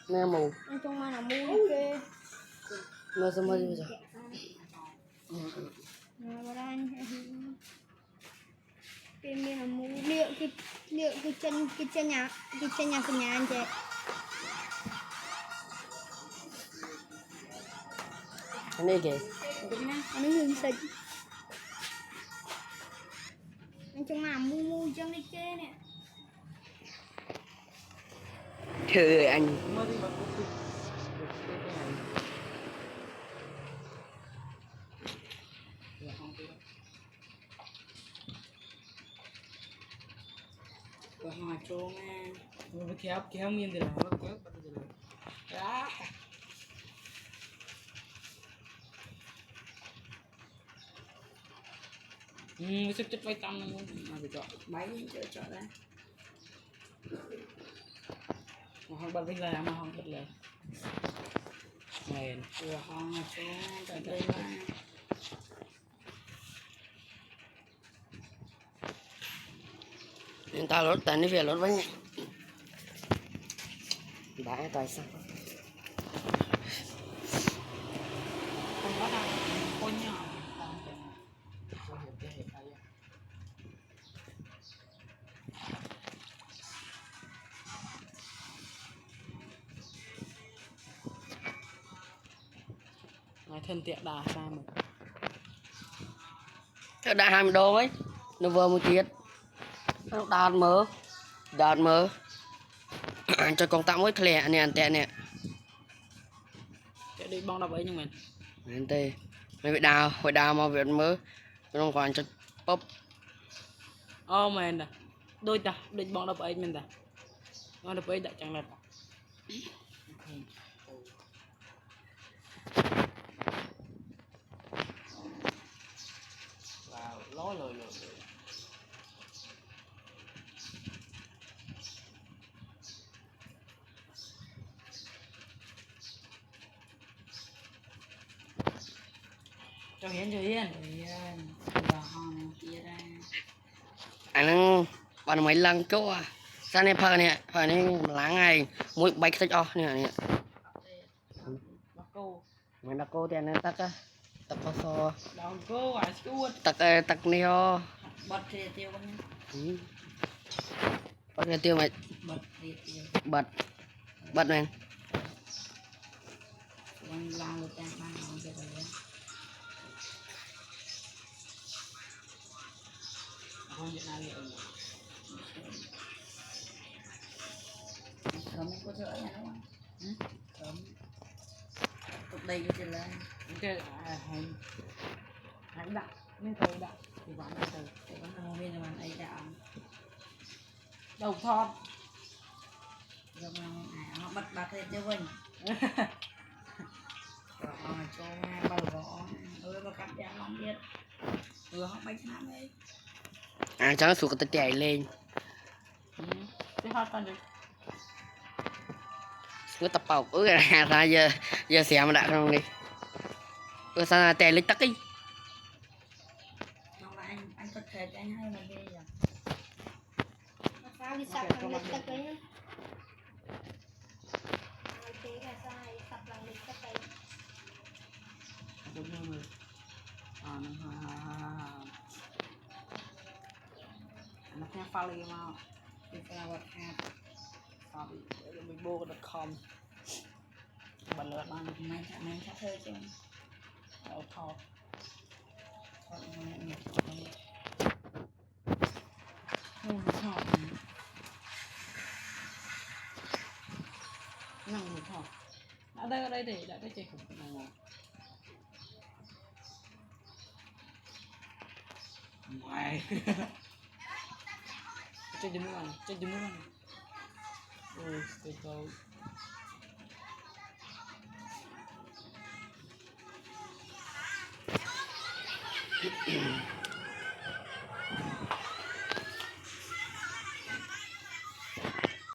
nè mù trong mà là mù kê nó sẽ mới bây giờ vào đây cái mình là mù liệu cái chân nhà của nhà anh chị anh đây kìa anh hương xịt anh trong mà mù chân đi kê nè trời anh Wah, conge. Mau kéo miên thì là nó kéo bắt được rồi. Đó. Sức chất vay tâm luôn. Mà phải chọn máy chọn ra. Mà không bật vinh là mà không bật lời. Mền. Vừa không cho tại đây mà. người ta lót tàn đi về lót với nhỉ đã tại sao Không có đâu. Con nhỏ. Nói thân tiện đà sao mà. thế đã 20 đô ấy nó vừa một chiếc nó đạt mơ cho con tạm với thẻ nè anh tè nè Chạy đi bong đập ấy nhưng mình anh tê mày bị đào mà việc mơ nó còn cho pop ô mình nè đôi ta đôi bong đập ấy mình nè bong đập ấy đã chẳng lật vào ló lời cho hiến và hòn kia ra anh đang bạn mấy lần chỗ à ra này phở này láng ngày mũi bạch sách o nè bác cô mình đã cô tiền tắc á tắc có so đòn cô à chú tắc neo bật thì tiêu con có thể tiêu mày bật thì tiêu bật này con lao người ta mang nó về rồi không hiện nay liệu không có sợ nhà đâu không tục đây cái là cái hành đặt nên thôi đặt thì vẫn là từ thì vẫn là bên là ấy đã đầu thon rồi mà họ bật lên cho mình rồi cho bao gõ mà cắt ra không biết họ bánh ham ấy chẳng xuống cái tay lên cái hot con gì cứ tập bọc ra giờ xem đã không đi cứ sao tay lên tắc đi không là anh có thể anh hay là ghê vậy sao đi sập bằng lịch tất ấy thế là sao này sập bằng lịch tất ấy đúng rồi nó theo pha lì mà thì phải là hạt sorry mình bô được com bật lửa ban mình chắc hơi chứ đậu thọt thọt mình thọt nằm thọt ở đây để đã cái chơi khủng này ngoài chơi đi mua ăn ôi tuyệt vời